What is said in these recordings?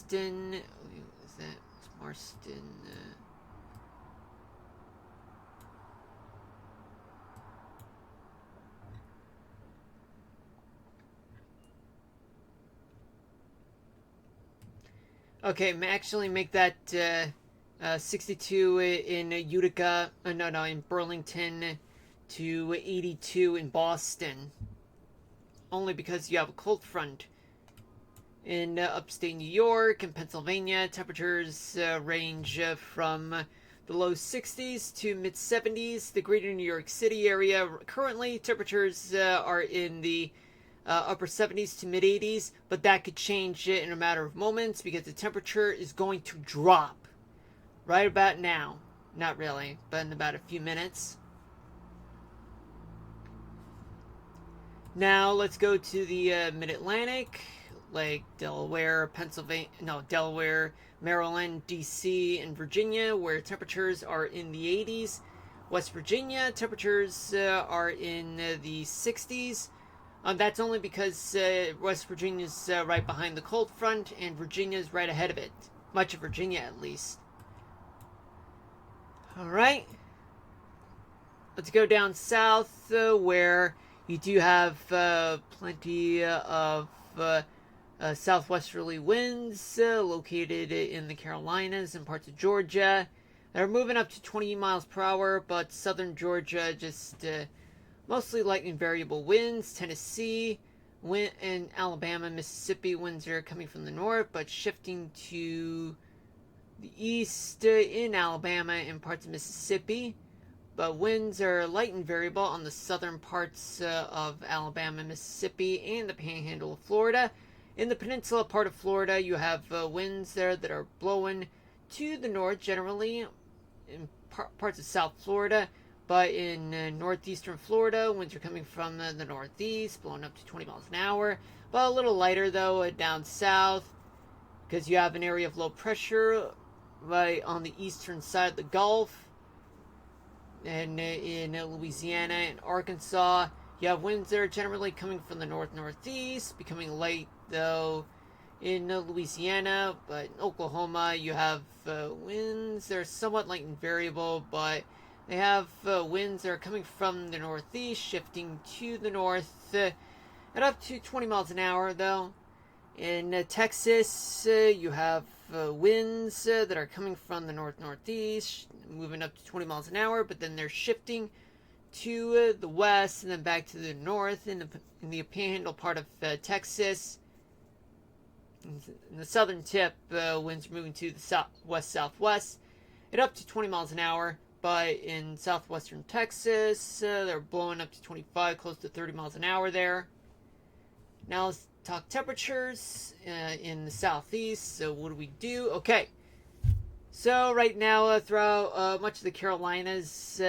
Marston. Is that Marston? Okay, actually make that 62 in Utica. No, in Burlington to 82 in Boston. Only because you have a cold front. In upstate New York and Pennsylvania, temperatures range from the low 60s to mid 70s. The greater New York City area, currently, temperatures are in the upper 70s to mid 80s, but that could change in a matter of moments because the temperature is going to drop right about now. Not really, but in about a few minutes. Now let's go to the Mid Atlantic, like Delaware, Pennsylvania, no, Delaware, Maryland, DC, and Virginia, where temperatures are in the 80s. West Virginia, temperatures are in the 60s. That's only because West Virginia's right behind the cold front, and Virginia's right ahead of it. Much of Virginia, at least. Alright. Let's go down south, where you do have plenty of southwesterly winds located in the Carolinas and parts of Georgia. They're moving up to 20 miles per hour, but southern Georgia just mostly light and variable winds. Tennessee, and Alabama, Mississippi winds are coming from the north, but shifting to the east in Alabama and parts of Mississippi. But winds are light and variable on the southern parts of Alabama, Mississippi, and the panhandle of Florida. In the peninsula part of Florida, you have winds there that are blowing to the north generally in parts of South Florida. But in northeastern Florida, winds are coming from the northeast, blowing up to 20 miles an hour. But a little lighter, though, down south, because you have an area of low pressure right on the eastern side of the Gulf. And in Louisiana and Arkansas, you have winds that are generally coming from the north-northeast, becoming light, though, in Louisiana. But in Oklahoma, you have winds that are somewhat light and variable, but they have winds that are coming from the northeast, shifting to the north, at up to 20 miles an hour, though. In Texas, you have winds that are coming from the north-northeast, moving up to 20 miles an hour, but then they're shifting to the west and then back to the north in the panhandle part of Texas. In the southern tip, winds are moving to the southwest-southwest at up to 20 miles an hour, but in southwestern Texas, they're blowing up to 25, close to 30 miles an hour there. Now let's talk temperatures in the southeast. So what do we do? Okay. So right now throughout much of the Carolinas,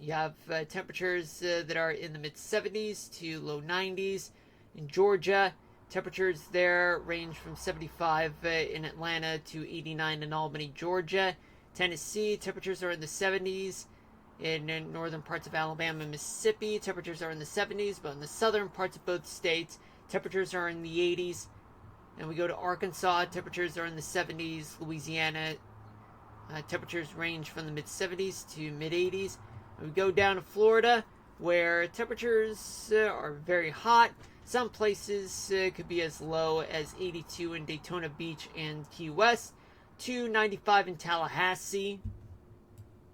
you have temperatures that are in the mid 70s to low 90s. In Georgia, temperatures there range from 75 in Atlanta to 89 in Albany, Georgia. Tennessee, temperatures are in the 70s. In northern parts of Alabama and Mississippi, temperatures are in the 70s, but in the southern parts of both states, temperatures are in the 80s. And we go to Arkansas, temperatures are in the 70s. Louisiana, temperatures range from the mid 70s to mid 80s. And we go down to Florida, where temperatures are very hot. Some places could be as low as 82 in Daytona Beach and Key West, to 95 in Tallahassee.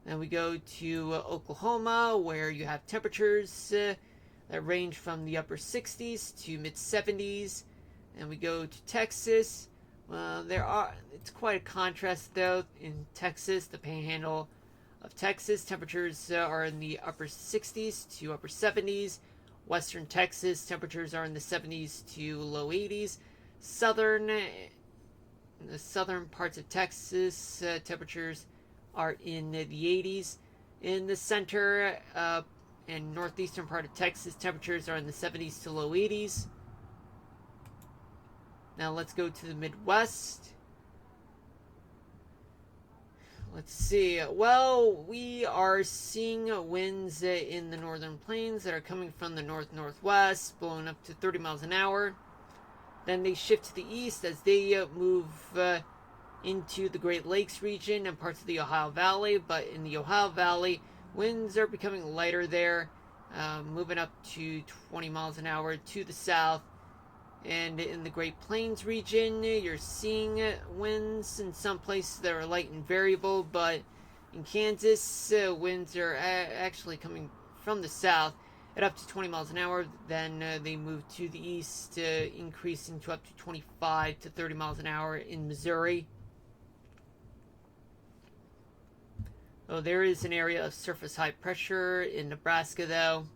Then we go to Oklahoma, where you have temperatures that range from the upper 60s to mid 70s. And we go to Texas. It's quite a contrast though. In Texas, the panhandle of Texas, temperatures are in the upper 60s to upper 70s. Western Texas, temperatures are in the 70s to low 80s. In the southern parts of Texas, temperatures are in the 80s. In the center and northeastern part of Texas, temperatures are in the 70s to low 80s. Now let's go to the Midwest. Let's see. Well, we are seeing winds in the northern plains that are coming from the north-northwest, blowing up to 30 miles an hour. Then they shift to the east as they move into the Great Lakes region and parts of the Ohio Valley. But in the Ohio Valley, winds are becoming lighter there, moving up to 20 miles an hour to the south. And in the Great Plains region, you're seeing winds in some places that are light and variable, but in Kansas, winds are actually coming from the south at up to 20 miles an hour. Then they move to the east, increasing to up to 25 to 30 miles an hour in Missouri. Oh, there is an area of surface high pressure in Nebraska, though.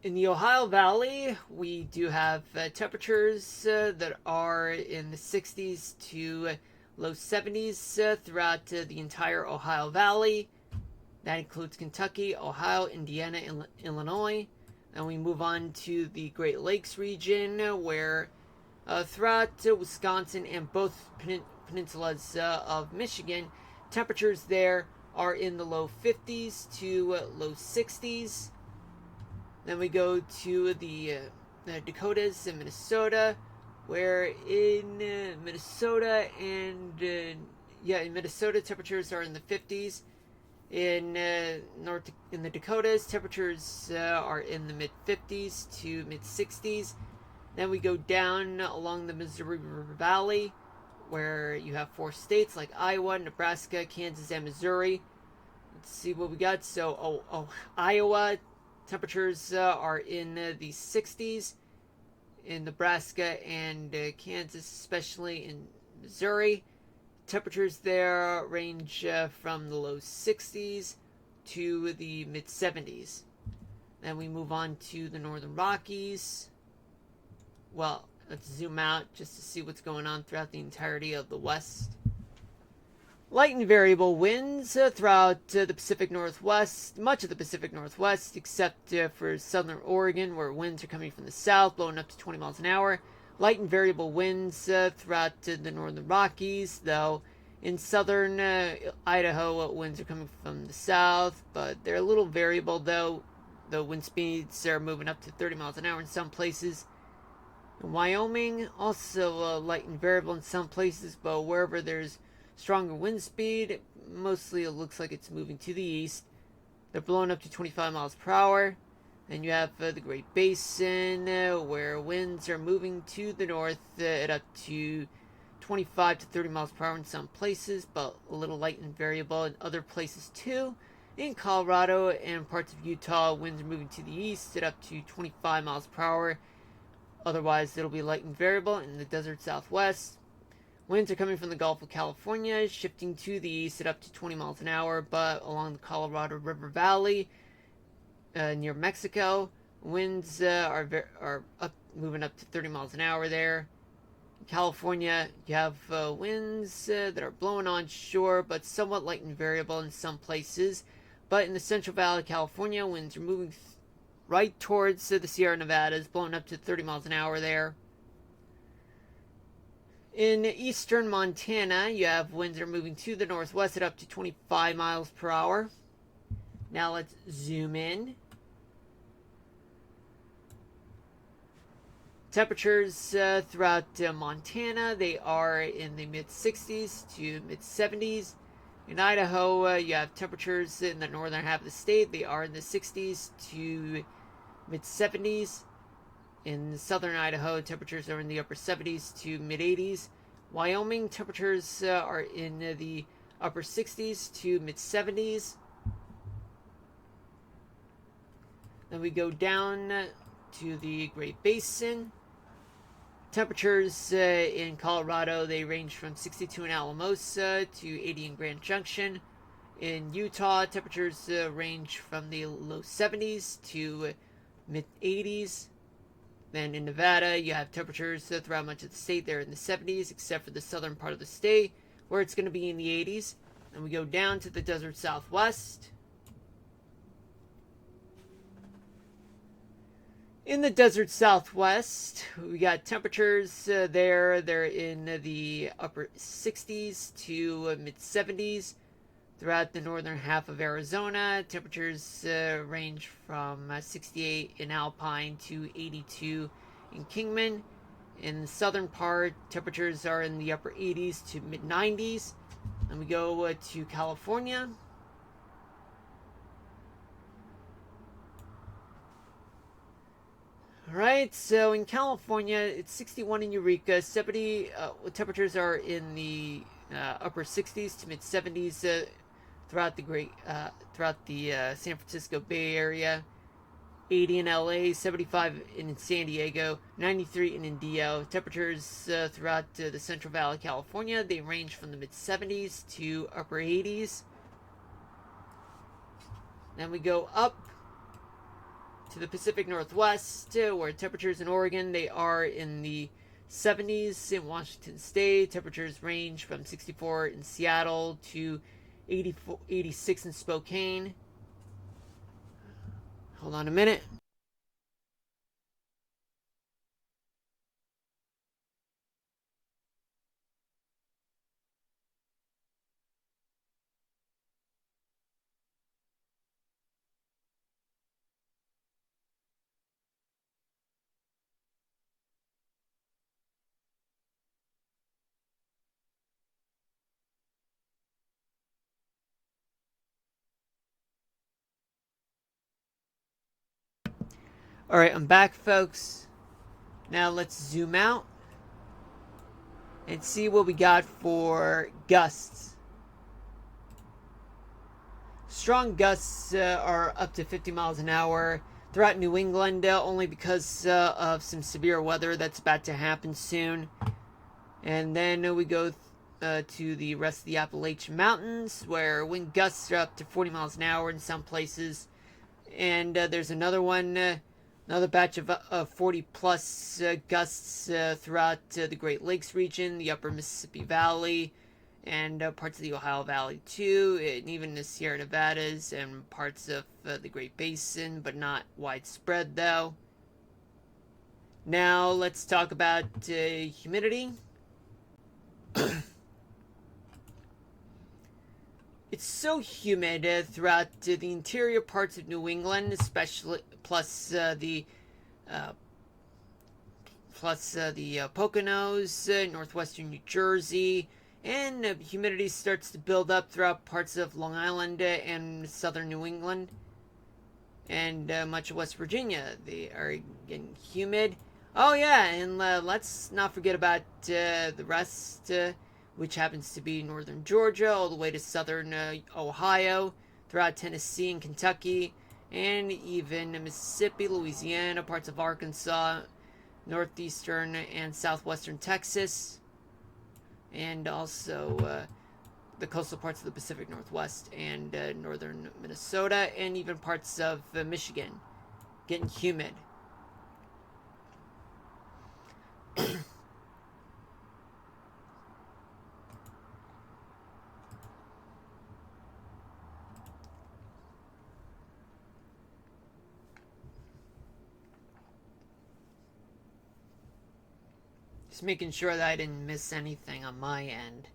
In the Ohio Valley, we do have temperatures that are in the 60s to low 70s throughout the entire Ohio Valley. That includes Kentucky, Ohio, Indiana, and Illinois. And we move on to the Great Lakes region, where throughout Wisconsin and both peninsulas of Michigan, temperatures there are in the low 50s to low 60s. Then we go to the Dakotas and Minnesota, where in Minnesota and in Minnesota temperatures are in the 50s. In the Dakotas, temperatures are in the mid 50s to mid 60s. Then we go down along the Missouri River Valley, where you have 4 states like Iowa, Nebraska, Kansas, and Missouri. Let's see what we got. So, Iowa. Temperatures are in the 60s in Nebraska and Kansas, especially in Missouri. Temperatures there range from the low 60s to the mid 70s. Then we move on to the Northern Rockies. Well, let's zoom out just to see what's going on throughout the entirety of the West. Light and variable winds throughout the Pacific Northwest, much of the Pacific Northwest, except for southern Oregon, where winds are coming from the south, blowing up to 20 miles an hour. Light and variable winds throughout the Northern Rockies, though in southern Idaho, winds are coming from the south, but they're a little variable, though. The wind speeds are moving up to 30 miles an hour in some places. In Wyoming, also light and variable in some places, but wherever there's stronger wind speed, mostly it looks like it's moving to the east. They're blowing up to 25 miles per hour. Then you have the Great Basin, where winds are moving to the north at up to 25 to 30 miles per hour in some places, but a little light and variable in other places too. In Colorado and parts of Utah, winds are moving to the east at up to 25 miles per hour. Otherwise, it'll be light and variable in the desert southwest. Winds are coming from the Gulf of California, shifting to the east at up to 20 miles an hour, but along the Colorado River Valley, near Mexico, winds are moving up to 30 miles an hour there. In California, you have winds that are blowing onshore, but somewhat light and variable in some places. But in the Central Valley of California, winds are moving right towards the Sierra Nevadas, blowing up to 30 miles an hour there. In eastern Montana, you have winds that are moving to the northwest at up to 25 miles per hour. Now let's zoom in. Temperatures throughout Montana, they are in the mid 60s to mid 70s. In Idaho, you have temperatures in the northern half of the state. They are in the 60s to mid 70s. In southern Idaho, temperatures are in the upper 70s to mid 80s. Wyoming, temperatures are in the upper 60s to mid 70s. Then we go down to the Great Basin. Temperatures in Colorado, they range from 62 in Alamosa to 80 in Grand Junction. In Utah, temperatures range from the low 70s to mid 80s. Then in Nevada, you have temperatures throughout much of the state. They're in the 70s, except for the southern part of the state, where it's going to be in the 80s. And we go down to the desert southwest. In the desert southwest, we got temperatures there. They're in the upper 60s to mid 70s. Throughout the northern half of Arizona, temperatures range from 68 in Alpine to 82 in Kingman. In the southern part, temperatures are in the upper 80s to mid 90s. Then we go to California. Alright, so in California, it's 61 in Eureka. 70 temperatures are in the upper 60s to mid 70s throughout the San Francisco Bay Area. 80 in LA, 75 in San Diego, 93 in Indio. Temperatures throughout the Central Valley, California, they range from the mid 70s to upper 80s. Then we go up to the Pacific Northwest, where temperatures in Oregon, they are in the 70s. In Washington State, temperatures range from 64 in Seattle to 86 in Spokane. Hold on a minute. Alright, I'm back, folks. Now let's zoom out and see what we got for gusts. Strong gusts are up to 50 miles an hour throughout New England, only because of some severe weather that's about to happen soon. And then we go to the rest of the Appalachian Mountains, where wind gusts are up to 40 miles an hour in some places. And there's another one, another batch of 40 plus gusts throughout the Great Lakes region, the upper Mississippi Valley, and parts of the Ohio Valley too, and even the Sierra Nevadas and parts of the Great Basin, but not widespread though. Now let's talk about humidity. It's so humid throughout the interior parts of New England, especially plus the Poconos, northwestern New Jersey, and humidity starts to build up throughout parts of Long Island and southern New England, and much of West Virginia. They are getting humid. Oh yeah, and let's not forget about the rest, which happens to be northern Georgia, all the way to southern Ohio, throughout Tennessee and Kentucky, and even Mississippi, Louisiana, parts of Arkansas, northeastern and southwestern Texas, and also the coastal parts of the Pacific Northwest and northern Minnesota, and even parts of Michigan, getting humid. Just making sure that I didn't miss anything on my end.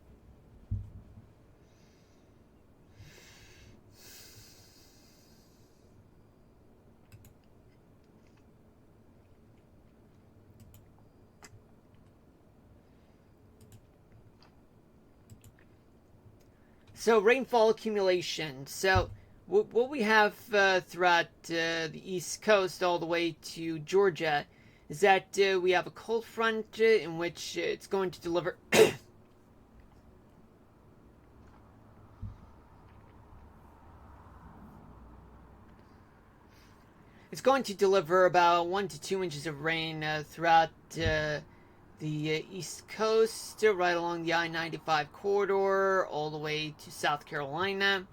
So rainfall accumulation. So what we have throughout the East Coast all the way to Georgia is that we have a cold front in which it's going to deliver. It's going to deliver about 1 to 2 inches of rain throughout the East Coast, right along the I-95 corridor, all the way to South Carolina.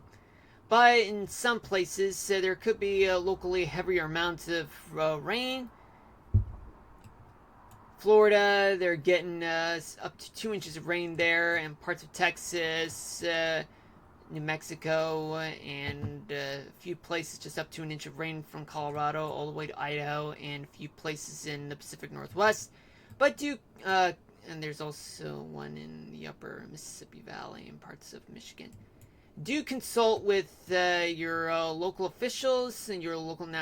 But in some places, there could be locally heavier amounts of rain. Florida, they're getting up to 2 inches of rain there, and parts of Texas, New Mexico, and a few places just up to an inch of rain from Colorado all the way to Idaho, and a few places in the Pacific Northwest. But and there's also one in the upper Mississippi Valley and parts of Michigan. do consult with your local officials and your local national